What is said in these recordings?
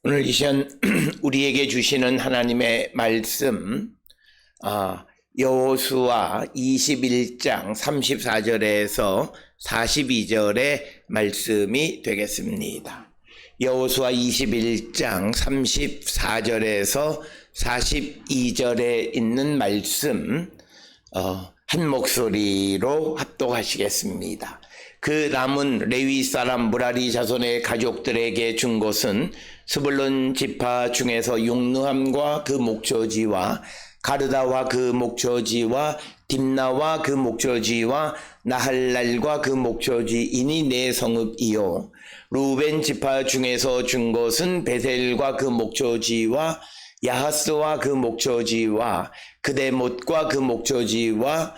오늘 이 시간 우리에게 주시는 하나님의 말씀, 여호수아 21장 34절에서 42절의 말씀이 되겠습니다. 여호수아 21장 34절에서 42절에 있는 말씀, 한 목소리로 합독하시겠습니다. 그 남은 레위 사람 무라리 자손의 가족들에게 준 것은 스불론 지파 중에서 용르함과 그 목초지와 가르다와 그 목초지와 딥나와 그 목초지와 나할랄과 그 목초지이니 네 성읍이요. 루벤 지파 중에서 준 것은 베셀과 그 목초지와 야하스와 그 목초지와 그데못과 그 목초지와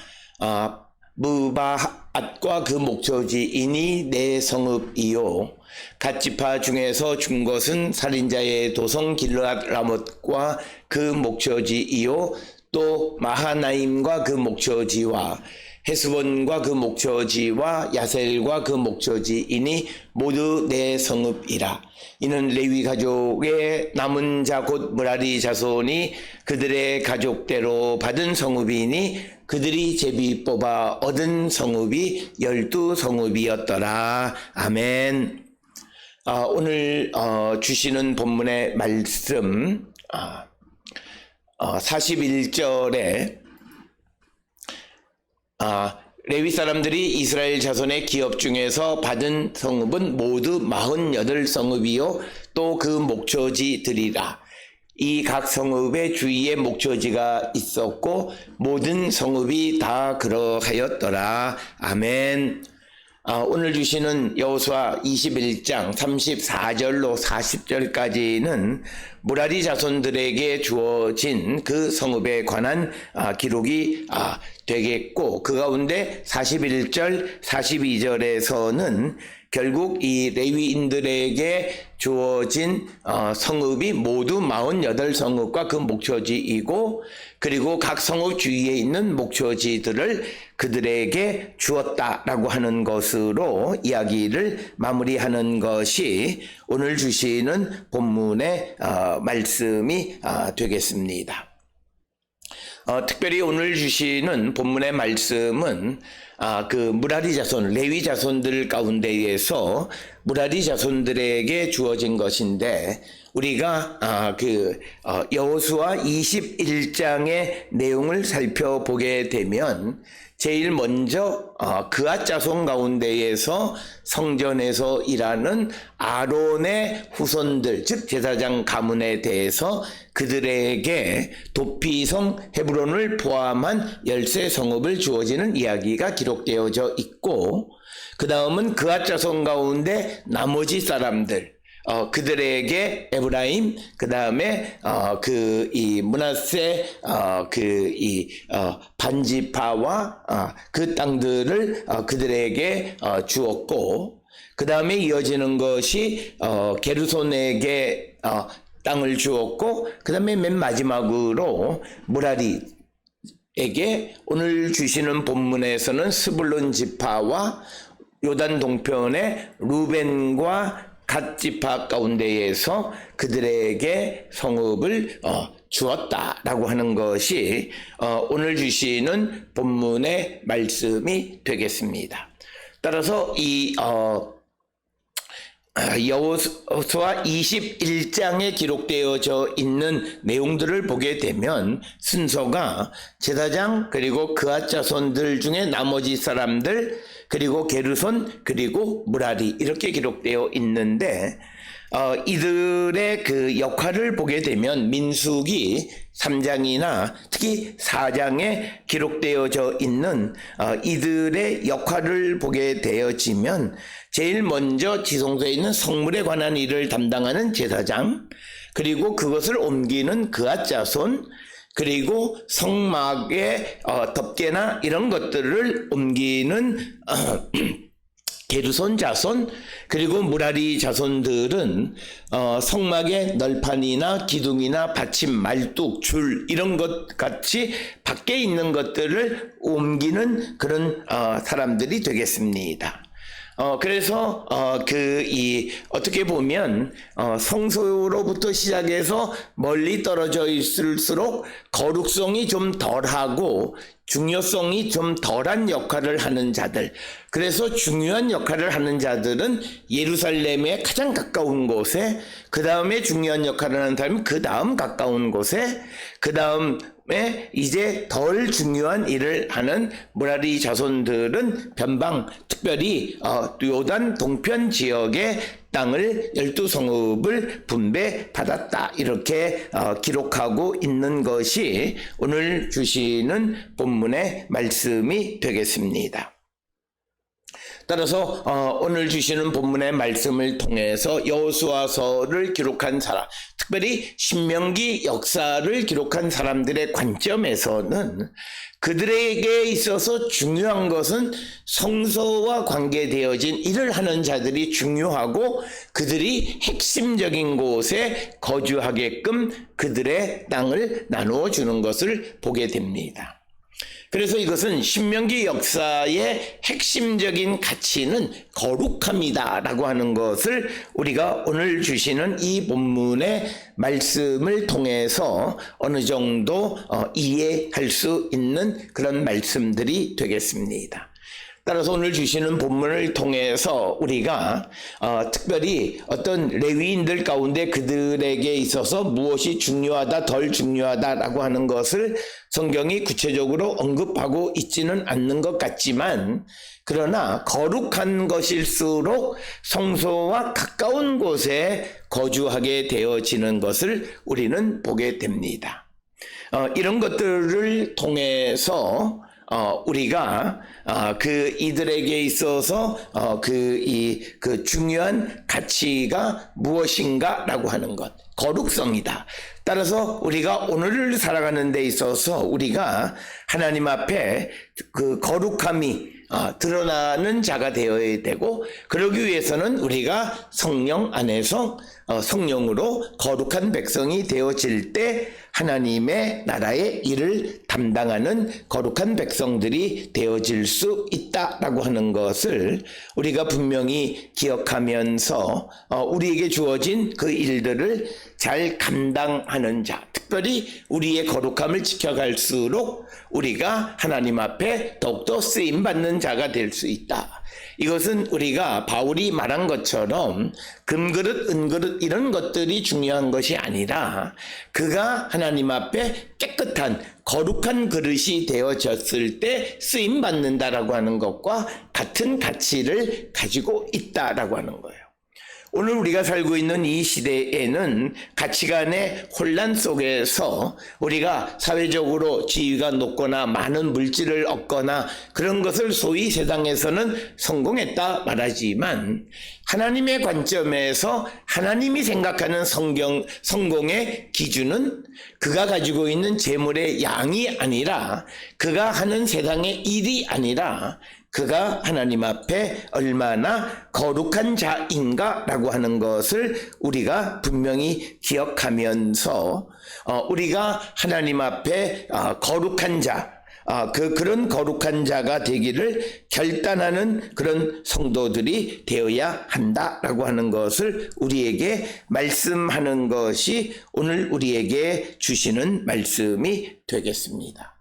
무바앗과 그 목초지이니 네 성읍이요. 갓지파 중에서 준 것은 살인자의 도성 길르앗 라못과 그 목초지이요. 또 마하나임과 그 목초지와 헤스본과 그 목초지와 야셀과 그 목초지이니 모두 네 성읍이라. 이는 레위 가족의 남은 자 곧 무라리 자손이 그들의 가족대로 받은 성읍이니 그들이 제비 뽑아 얻은 성읍이 12성읍이었더라. 아멘. 오늘 주시는 본문의 말씀 41절에 레위 사람들이 이스라엘 자손의 기업 중에서 받은 성읍은 모두 48성읍이요 또 그 목초지들이라. 이 각 성읍의 주위에 목초지가 있었고 모든 성읍이 다 그러하였더라. 아멘. 오늘 주시는 여호수아 21장 34절로 40절까지는 무라리 자손들에게 주어진 그 성읍에 관한 기록이 되겠고, 그 가운데 41절 42절에서는 결국 이 레위인들에게 주어진 성읍이 모두 48성읍과 그 목초지이고, 그리고 각 성읍 주위에 있는 목초지들을 그들에게 주었다라고 하는 것으로 이야기를 마무리하는 것이 오늘 주시는 본문의 말씀이 되겠습니다. 특별히 오늘 주시는 본문의 말씀은 그 무라리 자손, 레위 자손들 가운데에서 무라리 자손들에게 주어진 것인데, 우리가 여호수아 21장의 내용을 살펴보게 되면 제일 먼저 그앗 자손 가운데에서 성전에서 일하는 아론의 후손들, 즉 제사장 가문에 대해서 그들에게 도피성 헤브론을 포함한 13성읍을 주어지는 이야기가 기록되어져 있고, 그 다음은 그앗 자손 가운데 나머지 사람들, 그들에게 에브라임, 그 다음에 이 므낫세 반지파와 그 땅들을 그들에게 주었고, 그 다음에 이어지는 것이 게르손에게 땅을 주었고, 그 다음에 맨 마지막으로 무라리에게 오늘 주시는 본문에서는 스불론 지파와 요단 동편의 루벤과 갓지파 가운데에서 그들에게 성읍을 주었다라고 하는 것이 오늘 주시는 본문의 말씀이 되겠습니다. 따라서 이 여호수아 21장에 기록되어져 있는 내용들을 보게 되면 순서가 제사장, 그리고 그앗 자손들 중에 나머지 사람들, 그리고 게르손, 그리고 무라리, 이렇게 기록되어 있는데, 이들의 그 역할을 보게 되면 민수기 3장이나 특히 4장에 기록되어져 있는 이들의 역할을 보게 되어지면, 제일 먼저 지성소에 있는 성물에 관한 일을 담당하는 제사장, 그리고 그것을 옮기는 그앗 자손, 그리고 성막의 덮개나 이런 것들을 옮기는 게르손 자손, 그리고 무라리 자손들은 성막의 널판이나 기둥이나 받침, 말뚝, 줄 이런 것 같이 밖에 있는 것들을 옮기는 그런 사람들이 되겠습니다. 그래서 어떻게 보면 성소로부터 시작해서 멀리 떨어져 있을수록 거룩성이 좀 덜하고 중요성이 좀 덜한 역할을 하는 자들, 그래서 중요한 역할을 하는 자들은 예루살렘에 가장 가까운 곳에, 그 다음에 중요한 역할을 하는 사람이 그 다음 가까운 곳에, 그 다음에 이제 덜 중요한 일을 하는 무라리 자손들은 변방, 특별히 요단 동편 지역의 땅을 12성읍을 분배받았다, 이렇게 기록하고 있는 것이 오늘 주시는 본문의 말씀이 되겠습니다. 따라서 오늘 주시는 본문의 말씀을 통해서 여호수아서를 기록한 사람, 특별히 신명기 역사를 기록한 사람들의 관점에서는 그들에게 있어서 중요한 것은 성소와 관계되어진 일을 하는 자들이 중요하고, 그들이 핵심적인 곳에 거주하게끔 그들의 땅을 나누어 주는 것을 보게 됩니다. 그래서 이것은 신명기 역사의 핵심적인 가치는 거룩함이다 라고 하는 것을 우리가 오늘 주시는 이 본문의 말씀을 통해서 어느 정도 이해할 수 있는 그런 말씀들이 되겠습니다. 따라서 오늘 주시는 본문을 통해서 우리가 특별히 어떤 레위인들 가운데 그들에게 있어서 무엇이 중요하다, 덜 중요하다라고 하는 것을 성경이 구체적으로 언급하고 있지는 않는 것 같지만, 그러나 거룩한 것일수록 성소와 가까운 곳에 거주하게 되어지는 것을 우리는 보게 됩니다. 이런 것들을 통해서 우리가 이들에게 있어서 그 중요한 가치가 무엇인가라고 하는 것, 거룩성이다. 따라서 우리가 오늘을 살아가는 데 있어서 우리가 하나님 앞에 그 거룩함이 드러나는 자가 되어야 되고, 그러기 위해서는 우리가 성령 안에서 성령으로 거룩한 백성이 되어질 때 하나님의 나라의 일을 담당하는 거룩한 백성들이 되어질 수 있다라고 하는 것을 우리가 분명히 기억하면서 우리에게 주어진 그 일들을 잘 감당하는 자, 특별히 우리의 거룩함을 지켜갈수록 우리가 하나님 앞에 더욱더 쓰임받는 자가 될 수 있다. 이것은 우리가 바울이 말한 것처럼 금그릇, 은그릇 이런 것들이 중요한 것이 아니라 그가 하나님 앞에 깨끗한 거룩한 그릇이 되어졌을 때 쓰임받는다라고 하는 것과 같은 가치를 가지고 있다라고 하는 거예요. 오늘 우리가 살고 있는 이 시대에는 가치관의 혼란 속에서 우리가 사회적으로 지위가 높거나 많은 물질을 얻거나 그런 것을 소위 세상에서는 성공했다 말하지만, 하나님의 관점에서 하나님이 생각하는 성공의 기준은 그가 가지고 있는 재물의 양이 아니라, 그가 하는 세상의 일이 아니라 그가 하나님 앞에 얼마나 거룩한 자인가라고 하는 것을 우리가 분명히 기억하면서 우리가 하나님 앞에 거룩한 자, 그런 거룩한 자가 되기를 결단하는 그런 성도들이 되어야 한다라고 하는 것을 우리에게 말씀하는 것이 오늘 우리에게 주시는 말씀이 되겠습니다.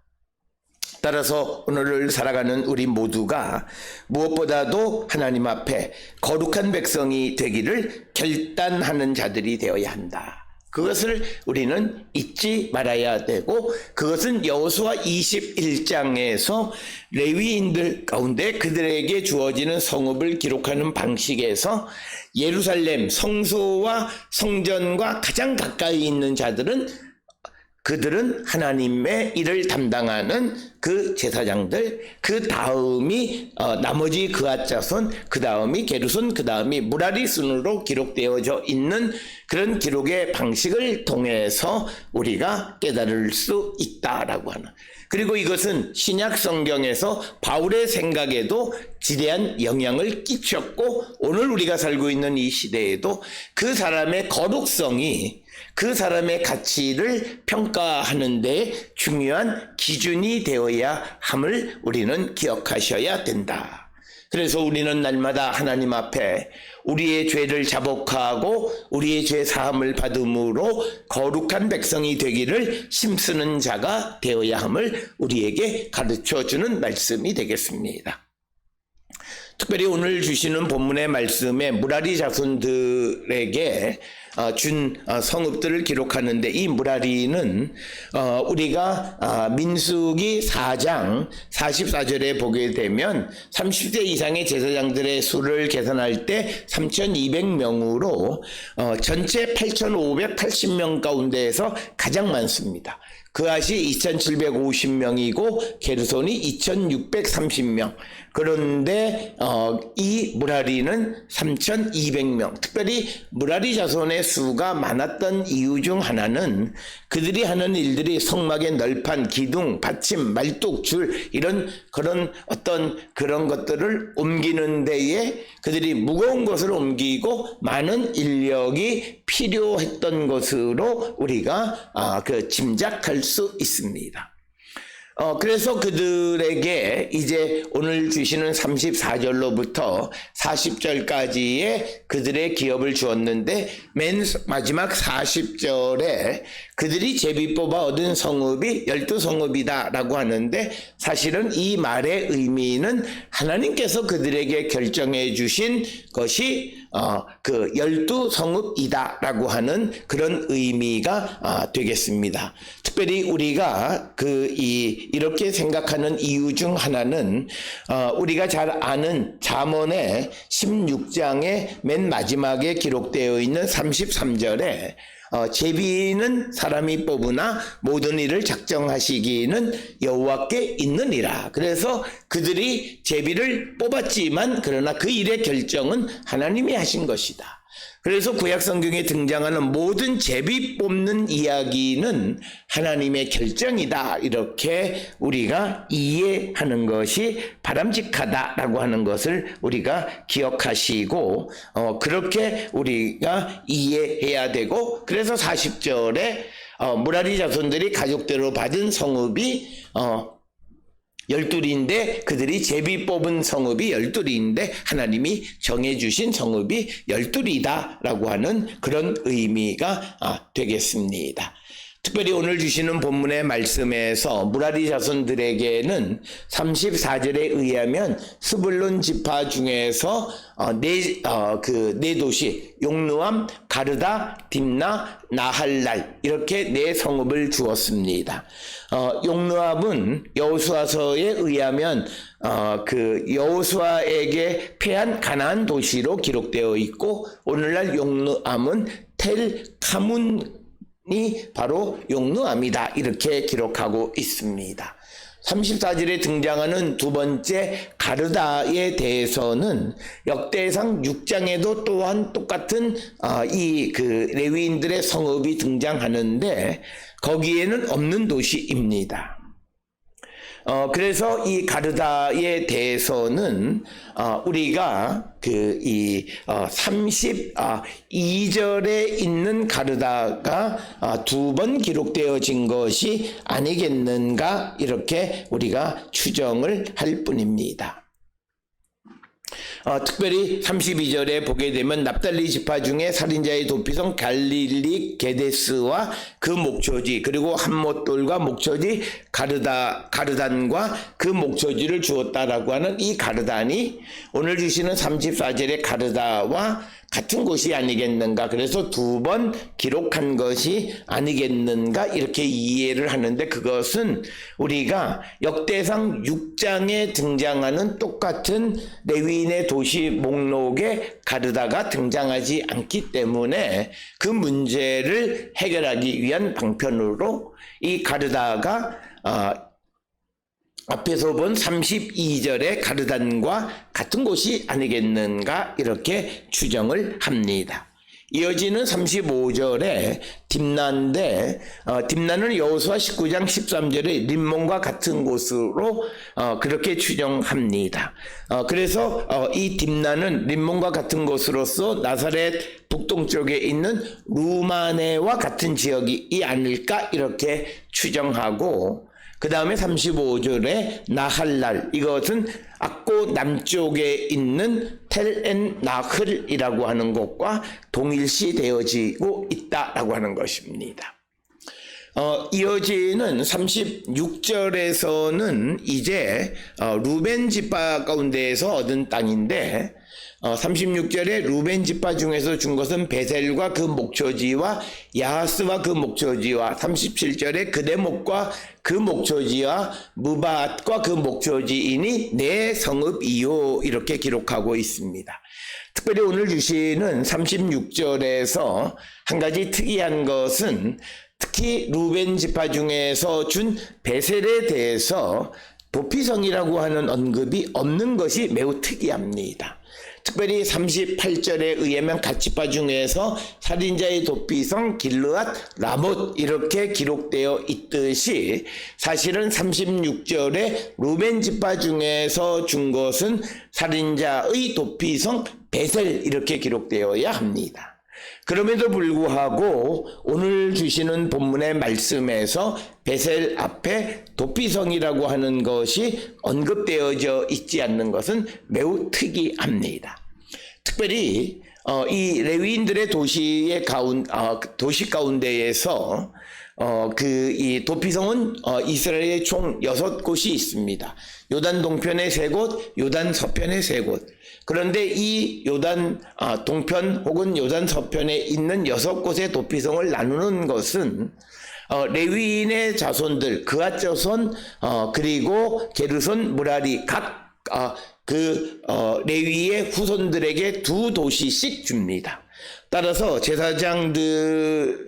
따라서 오늘을 살아가는 우리 모두가 무엇보다도 하나님 앞에 거룩한 백성이 되기를 결단하는 자들이 되어야 한다. 그것을 우리는 잊지 말아야 되고, 그것은 여호수아 21장에서 레위인들 가운데 그들에게 주어지는 성읍을 기록하는 방식에서 예루살렘 성소와 성전과 가장 가까이 있는 자들은 그들은 하나님의 일을 담당하는 그 제사장들, 그 다음이 나머지 그앗 자손, 그 다음이 게르손, 그 다음이 무라리 순으로 기록되어져 있는 그런 기록의 방식을 통해서 우리가 깨달을 수 있다라고 하는. 그리고 이것은 신약 성경에서 바울의 생각에도 지대한 영향을 끼쳤고, 오늘 우리가 살고 있는 이 시대에도 그 사람의 거룩성이 그 사람의 가치를 평가하는 데 중요한 기준이 되어야 함을 우리는 기억하셔야 된다. 그래서 우리는 날마다 하나님 앞에 우리의 죄를 자복하고 우리의 죄 사함을 받음으로 거룩한 백성이 되기를 힘쓰는 자가 되어야 함을 우리에게 가르쳐주는 말씀이 되겠습니다. 특별히 오늘 주시는 본문의 말씀에 무라리 자손들에게 준 성읍들을 기록하는데, 이 무라리는 우리가 민수기 4장 44절에 보게 되면 30세 이상의 제사장들의 수를 계산할 때 3,200명으로 전체 8,580명 가운데에서 가장 많습니다. 그앗이 2,750명이고 게르손이 2,630명. 그런데 이 무라리는 3,200명. 특별히 무라리 자손의 수가 많았던 이유 중 하나는 그들이 하는 일들이 성막의 널판, 기둥, 받침, 말뚝, 줄 이런 그런 것들을 옮기는 데에 그들이 무거운 것을 옮기고 많은 인력이 필요했던 것으로 우리가 짐작할 수 있습니다. 그래서 그들에게 이제 오늘 주시는 34절로부터 40절까지의 그들의 기업을 주었는데, 맨 마지막 40절에 그들이 제비 뽑아 얻은 성읍이 12성읍이다 라고 하는데, 사실은 이 말의 의미는 하나님께서 그들에게 결정해 주신 것이 그 12성읍이다 라고 하는 그런 의미가 되겠습니다. 특별히 우리가 이렇게 생각하는 이유 중 하나는 우리가 잘 아는 잠언의 16장의 맨 마지막에 기록되어 있는 33절에 제비는 사람이 뽑으나 모든 일을 작정하시기는 여호와께 있느니라. 그래서 그들이 제비를 뽑았지만 그러나 그 일의 결정은 하나님이 하신 것이다. 그래서 구약 성경에 등장하는 모든 제비 뽑는 이야기는 하나님의 결정이다, 이렇게 우리가 이해하는 것이 바람직하다라고 하는 것을 우리가 기억하시고 그렇게 우리가 이해해야 되고, 그래서 40절에 무라리 자손들이 가족대로 받은 성읍이 12인데 그들이 제비 뽑은 성읍이 12인데 하나님이 정해주신 성읍이 12이다 라고 하는 그런 의미가 되겠습니다. 특별히 오늘 주시는 본문의 말씀에서 무라리 자손들에게는 34절에 의하면 스불론 지파 중에서 네 도시 용르암, 가르다, 딥나, 나할랄 이렇게 네 성읍을 주었습니다. 용르암은 여호수아서에 의하면 그 여호수아에게 패한 가나안 도시로 기록되어 있고, 오늘날 용르암은 텔 카문이 바로 용르암이다 이렇게 기록하고 있습니다. 34절에 등장하는 두 번째 가르다에 대해서는 역대상 6장에도 또한 똑같은 레위인들의 성읍이 등장하는데 거기에는 없는 도시입니다. 그래서 이 가르다에 대해서는 우리가 32절에 있는 가르다가 두 번 기록되어진 것이 아니겠는가 이렇게 우리가 추정을 할 뿐입니다. 특별히 32절에 보게 되면 납달리 지파 중에 살인자의 도피성 갈릴리 게데스와 그 목초지, 그리고 한못돌과 목초지 가르단과 그 목초지를 주었다라고 하는 이 가르단이 오늘 주시는 34절의 가르다와 같은 곳이 아니겠는가, 그래서 두 번 기록한 것이 아니겠는가 이렇게 이해를 하는데, 그것은 우리가 역대상 6장에 등장하는 똑같은 레위인의 도시 목록에 가르다가 등장하지 않기 때문에 그 문제를 해결하기 위한 방편으로 이 가르다가 앞에서 본 32절의 가르단과 같은 곳이 아니겠는가 이렇게 추정을 합니다. 이어지는 35절에 딥나인데 딥나는 여호수아 19장 13절에 림몬과 같은 곳으로 그렇게 추정합니다. 그래서 이 딥나는 림몬과 같은 곳으로서 나사렛 북동쪽에 있는 루마네와 같은 지역이 아닐까 이렇게 추정하고, 그 다음에 35절에 나할랄, 이것은 악고 남쪽에 있는 텔엔나흘이라고 하는 곳과 동일시 되어지고 있다라고 하는 것입니다. 이어지는 36절에서는 이제 루벤 지파 가운데에서 얻은 땅인데 36절에 루벤 지파 중에서 준 것은 베셀과 그 목초지와 야하스와 그 목초지와 37절에 그대목과 그 목초지와 무바앗과 그 목초지이니 내 성읍이요, 이렇게 기록하고 있습니다. 특별히 오늘 주시는 36절에서 한 가지 특이한 것은 특히 루벤 지파 중에서 준 베셀에 대해서 도피성이라고 하는 언급이 없는 것이 매우 특이합니다. 특별히 38절에 의하면 갓 지파 중에서 살인자의 도피성 길르앗 라못 이렇게 기록되어 있듯이 사실은 36절에 루벤 지파 중에서 준 것은 살인자의 도피성 베셀 이렇게 기록되어야 합니다. 그럼에도 불구하고 오늘 주시는 본문의 말씀에서 베셀 앞에 도피성이라고 하는 것이 언급되어져 있지 않는 것은 매우 특이합니다. 특별히 이 레위인들의 도시 가운데에서 이 도피성은 이스라엘에 총 6곳이 있습니다. 요단 동편에 3곳, 요단 서편에 3곳. 그런데 이 요단 동편 혹은 요단 서편에 있는 6곳의 도피성을 나누는 것은 레위인의 자손들, 그앗 자손, 그리고 게르손, 무라리 각 레위의 후손들에게 2도시씩 줍니다. 따라서 제사장들에게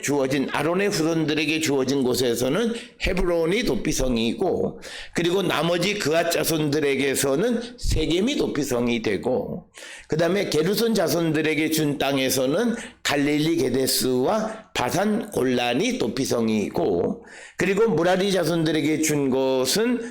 주어진, 아론의 후손들에게 주어진 곳에서는 헤브론이 도피성이고, 그리고 나머지 그앗 자손들에게서는 세겜이 도피성이 되고, 그 다음에 게르손 자손들에게 준 땅에서는 갈릴리 게데스와 바산 골란이 도피성이고, 그리고 무라리 자손들에게 준 것은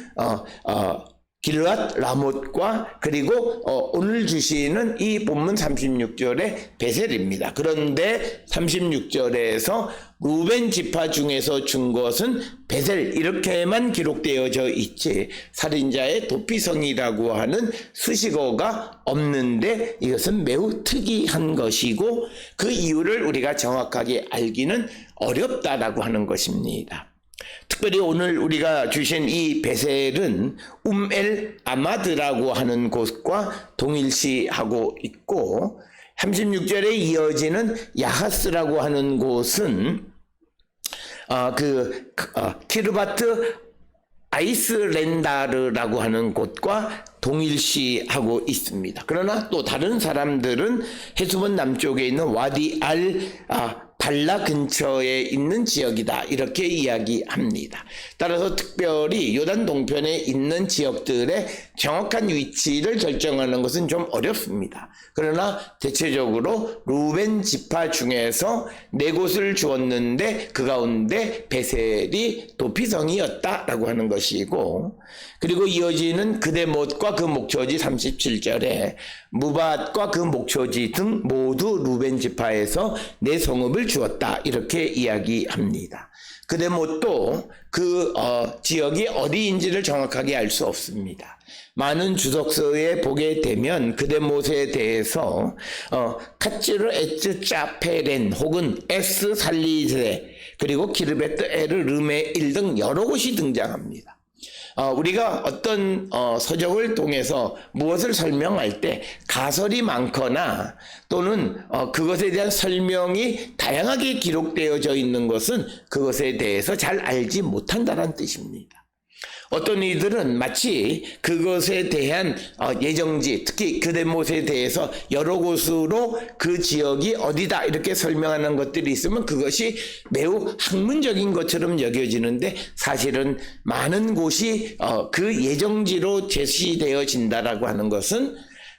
길르앗 라못과 그리고 오늘 주시는 이 본문 36절의 베셀입니다. 그런데 36절에서 루벤 지파 중에서 준 것은 베셀 이렇게만 기록되어져 있지 살인자의 도피성이라고 하는 수식어가 없는데 이것은 매우 특이한 것이고 그 이유를 우리가 정확하게 알기는 어렵다라고 하는 것입니다. 특별히 오늘 우리가 주신 이 베셀은 엘 아마드라고 하는 곳과 동일시하고 있고 36절에 이어지는 야하스라고 하는 곳은 키르바트 아이슬렌다르라고 하는 곳과 동일시하고 있습니다. 그러나 또 다른 사람들은 헤스본 남쪽에 있는 와디 발라 근처에 있는 지역이다 이렇게 이야기합니다. 따라서 특별히 요단 동편에 있는 지역들의 정확한 위치를 결정하는 것은 좀 어렵습니다. 그러나 대체적으로 루벤 지파 중에서 4곳을 주었는데 그 가운데 베셀이 도피성이었다라고 하는 것이고, 그리고 이어지는 그대못과 그 목초지 37절에 무밧과 그 목초지 등 모두 루벤 지파에서 내 성읍을 주었다 이렇게 이야기합니다. 그대못도 그 지역이 어디인지를 정확하게 알 수 없습니다. 많은 주석서에 보게 되면 그대못에 대해서 카츠르 에츠 짜페렌 혹은 에스 살리제 그리고 키르베트 에르 르메 일 등 여러 곳이 등장합니다. 우리가 어떤 서적을 통해서 무엇을 설명할 때 가설이 많거나 또는 그것에 대한 설명이 다양하게 기록되어져 있는 것은 그것에 대해서 잘 알지 못한다는 뜻입니다. 어떤 이들은 마치 그것에 대한 예정지, 특히 그대못에 대해서 여러 곳으로 그 지역이 어디다 이렇게 설명하는 것들이 있으면 그것이 매우 학문적인 것처럼 여겨지는데 사실은 많은 곳이 그 예정지로 제시되어진다라고 하는 것은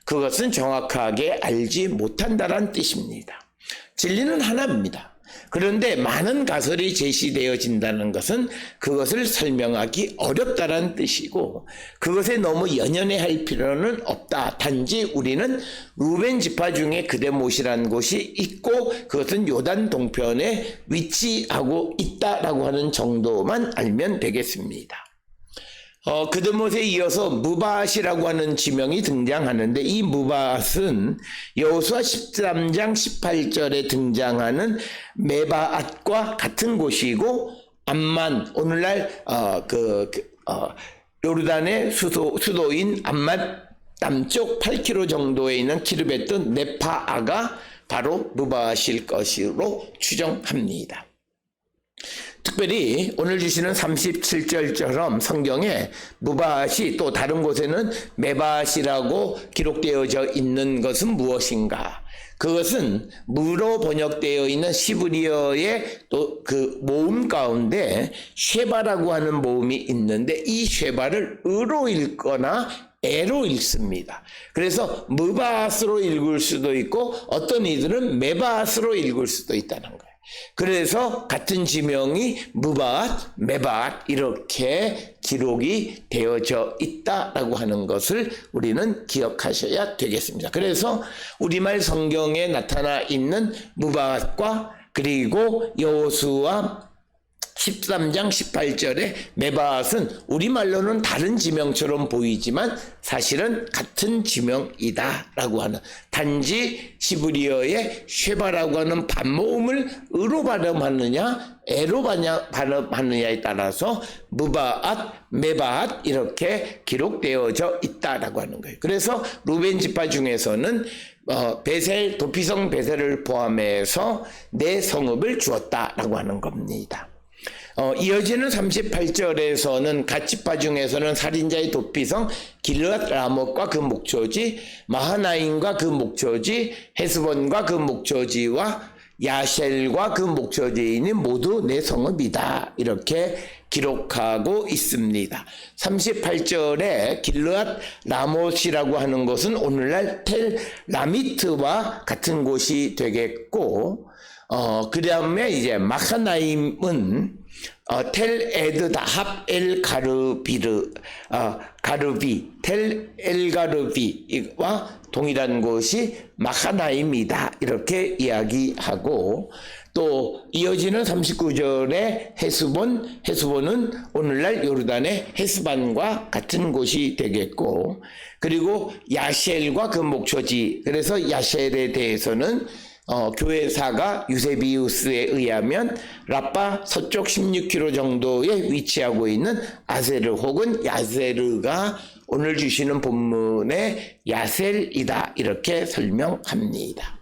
그것은 정확하게 알지 못한다는 뜻입니다. 진리는 하나입니다. 그런데 많은 가설이 제시되어진다는 것은 그것을 설명하기 어렵다는 뜻이고 그것에 너무 연연해 필요는 없다. 단지 우리는 루벤 지파 중에 그대못이라는 곳이 있고 그것은 요단 동편에 위치하고 있다라고 하는 정도만 알면 되겠습니다. 그드못에 이어서 무바앗이라고 하는 지명이 등장하는데 이 무바앗은 여호수아 13장 18절에 등장하는 메바앗과 같은 곳이고 암만 오늘날 요르단의 수도인 암만 남쪽 8km 정도에 있는 키르베트 네파아가 바로 무바앗일 것으로 추정합니다. 특별히 오늘 주시는 37절처럼 성경에 무바앗이 또 다른 곳에는 메바앗이라고 기록되어져 있는 것은 무엇인가? 그것은 무로 번역되어 있는 시브리어의 또 그 모음 가운데 쉐바라고 하는 모음이 있는데 이 쉐바를 으로 읽거나 에로 읽습니다. 그래서 무바앗으로 읽을 수도 있고 어떤 이들은 메바앗으로 읽을 수도 있다는 거예요. 그래서 같은 지명이 무바앗, 메바앗 이렇게 기록이 되어져 있다라고 하는 것을 우리는 기억하셔야 되겠습니다. 그래서 우리말 성경에 나타나 있는 무바앗과 그리고 여호수아 13장 18절에 메바앗은 우리말로는 다른 지명처럼 보이지만 사실은 같은 지명이다라고 하는 단지 시브리어의 쉐바라고 하는 반모음을 으로 발음하느냐 에로 발음하느냐에 따라서 무바앗, 메바앗 이렇게 기록되어져 있다라고 하는 거예요. 그래서 루벤 지파 중에서는 베셀, 도피성 베셀을 포함해서 네 성읍을 주었다라고 하는 겁니다. 이어지는 38절에서는 갓지파 중에서는 살인자의 도피성 길르앗 라못과 그 목초지, 마하나임과 그 목초지, 헤스본과 그 목초지와 야셀과 그 목초지인이 모두 내 성읍이다. 이렇게 기록하고 있습니다. 38절에 길르앗 라못이라고 하는 것은 오늘날 텔 라미트와 같은 곳이 되겠고 그 다음에 이제 마하나임은 텔 에드 다합 엘 가르비 텔 엘 가르비와 동일한 곳이 마하나임이다 이렇게 이야기하고 또 이어지는 39절에 헤스본은 오늘날 요르단의 헤스반과 같은 곳이 되겠고 그리고 야셀과 그 목초지 그래서 야셀에 대해서는 교회사가 유세비우스에 의하면 라빠 서쪽 16km 정도에 위치하고 있는 아세르 혹은 야세르가 오늘 주시는 본문의 야셀이다 이렇게 설명합니다.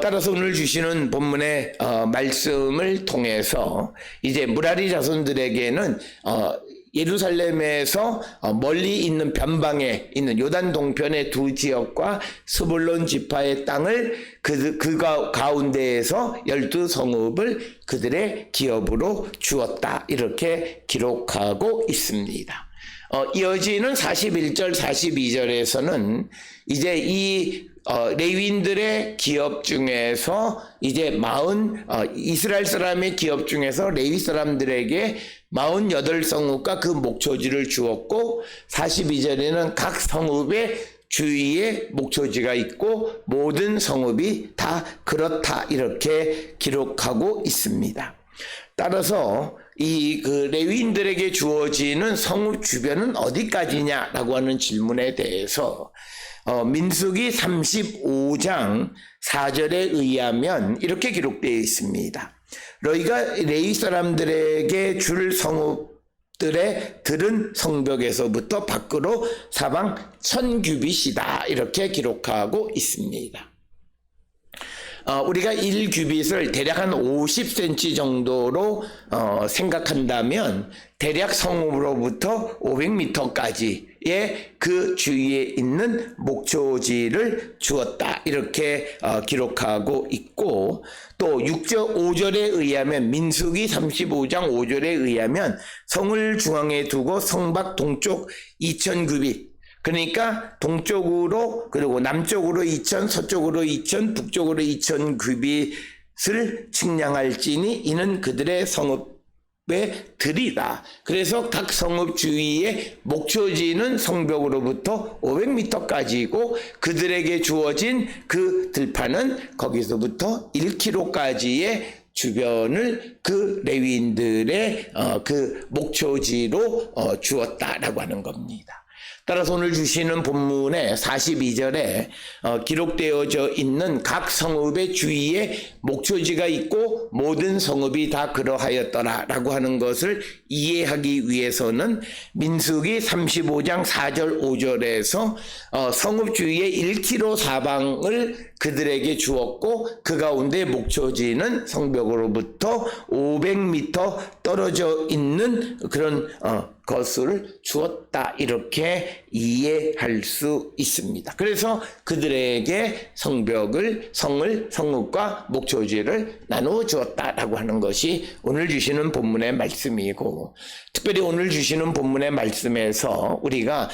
따라서 오늘 주시는 본문의 말씀을 통해서 이제 무라리 자손들에게는 예루살렘에서 멀리 있는 변방에 있는 요단 동편의 두 지역과 스불론 지파의 땅을 그 가운데에서 12성읍을 그들의 기업으로 주었다 이렇게 기록하고 있습니다. 이어지는 41절 42절에서는 이제 이 레위인들의 기업 중에서 이제 이스라엘 사람의 기업 중에서 레위 사람들에게 48성읍과 그 목초지를 주었고 42절에는 각 성읍의 주위에 목초지가 있고 모든 성읍이 다 그렇다 이렇게 기록하고 있습니다. 따라서 그 레위인들에게 주어지는 성읍 주변은 어디까지냐라고 하는 질문에 대해서 민수기 35장 4절에 의하면 이렇게 기록되어 있습니다. 너희가 레위 사람들에게 줄 성읍들의 들은 성벽에서부터 밖으로 사방 1000규빗이다 이렇게 기록하고 있습니다. 우리가 1규빗을 대략 한 50cm 정도로 생각한다면 대략 성읍으로부터 500m까지의 그 주위에 있는 목초지를 주었다 이렇게 기록하고 있고 또 5절에 의하면 민수기 35장 5절에 의하면 성을 중앙에 두고 성밖 동쪽 2000규빗 그러니까 동쪽으로 그리고 남쪽으로 2000, 서쪽으로 2000, 북쪽으로 2000규빗 것을 측량할지니 이는 그들의 성읍의 들이다. 그래서 각 성읍 주위의 목초지는 성벽으로부터 500m까지이고 그들에게 주어진 그 들판은 거기서부터 1km까지의 주변을 그 레위인들의 그 목초지로 주었다라고 하는 겁니다. 따라서 오늘 주시는 본문의 42절에 기록되어져 있는 각 성읍의 주위에 목초지가 있고 모든 성읍이 다 그러하였더라라고 하는 것을 이해하기 위해서는 민수기 35장 4절 5절에서 성읍 주위에 1km 사방을 그들에게 주었고 그 가운데 목초지는 성벽으로부터 500m 떨어져 있는 그런 것을 주었다, 이렇게 이해할 수 있습니다. 그래서 그들에게 성읍과 목초지를 나누어 주었다라고 하는 것이 오늘 주시는 본문의 말씀이고, 특별히 오늘 주시는 본문의 말씀에서 우리가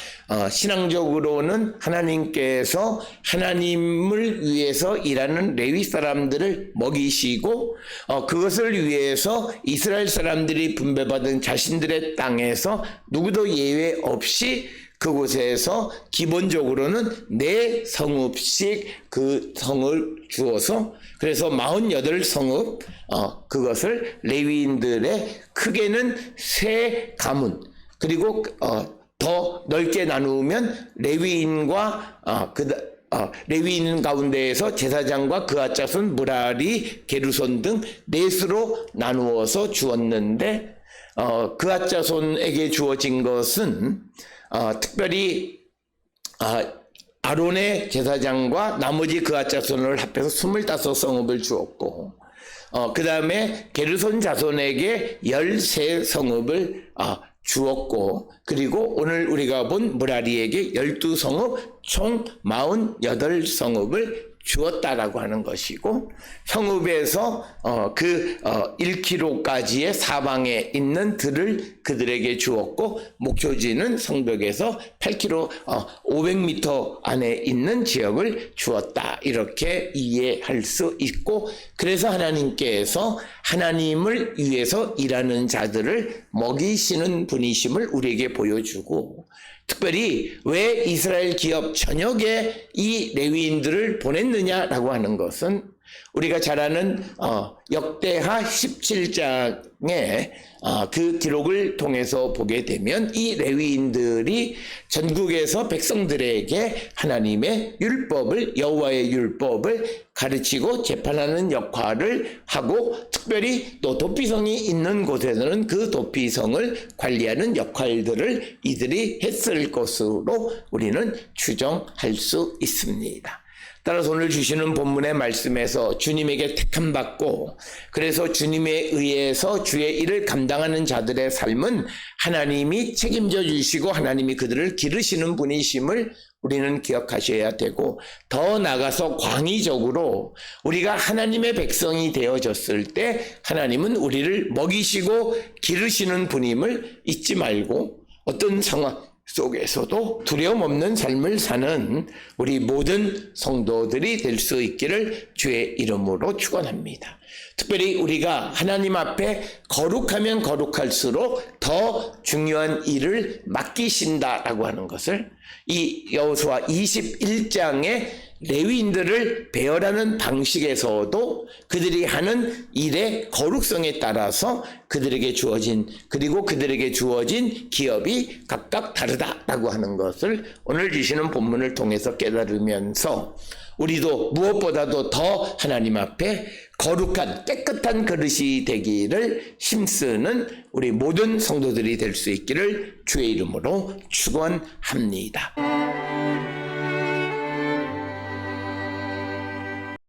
신앙적으로는 하나님께서 하나님을 위해서 일하는 레위 사람들을 먹이시고 그것을 위해서 이스라엘 사람들이 분배받은 자신들의 땅에서 누구도 예외 없이 그곳에서 기본적으로는 4성읍씩 그 성을 주어서, 그래서 48성읍 그것을 레위인들의 크게는 3가문, 그리고 더 넓게 나누면 레위인과 레위인 가운데에서 제사장과 그앗 자손, 무라리, 게르손 등 4수로 나누어서 주었는데 그앗 자손에게 주어진 것은 특별히 아론의 제사장과 나머지 그앗 자손을 합해서 25성읍을 주었고, 그 다음에 게르손 자손에게 13성읍을 주었고, 그리고 오늘 우리가 본 무라리에게 12성읍 총 48성읍을 주었다라고 하는 것이고, 성읍에서 1km까지의 사방에 있는 들을 그들에게 주었고, 목초지는 성벽에서 8km 500m 안에 있는 지역을 주었다, 이렇게 이해할 수 있고, 그래서 하나님께서 하나님을 위해서 일하는 자들을 먹이시는 분이심을 우리에게 보여주고, 특별히 왜 이스라엘 기업 전역에 이 레위인들을 보냈느냐라고 하는 것은 우리가 잘 아는 역대하 17장의 그 기록을 통해서 보게 되면 이 레위인들이 전국에서 백성들에게 하나님의 율법을, 여호와의 율법을 가르치고 재판하는 역할을 하고, 특별히 또 도피성이 있는 곳에서는 그 도피성을 관리하는 역할들을 이들이 했을 것으로 우리는 추정할 수 있습니다. 따라서 오늘 주시는 본문의 말씀에서 주님에게 택함받고, 그래서 주님에 의해서 주의 일을 감당하는 자들의 삶은 하나님이 책임져 주시고 하나님이 그들을 기르시는 분이심을 우리는 기억하셔야 되고, 더 나아가서 광의적으로 우리가 하나님의 백성이 되어졌을 때 하나님은 우리를 먹이시고 기르시는 분임을 잊지 말고, 어떤 상황 속에서도 두려움 없는 삶을 사는 우리 모든 성도들이 될 수 있기를 주의 이름으로 축원합니다. 특별히 우리가 하나님 앞에 거룩하면 거룩할수록 더 중요한 일을 맡기신다라고 하는 것을 이 여호수아 21장의 레위인들을 배열하는 방식에서도 그들이 하는 일의 거룩성에 따라서 그들에게 주어진, 그리고 그들에게 주어진 기업이 각각 다르다라고 하는 것을 오늘 주시는 본문을 통해서 깨달으면서 우리도 무엇보다도 더 하나님 앞에 거룩한 깨끗한 그릇이 되기를 힘쓰는 우리 모든 성도들이 될 수 있기를 주의 이름으로 축원합니다.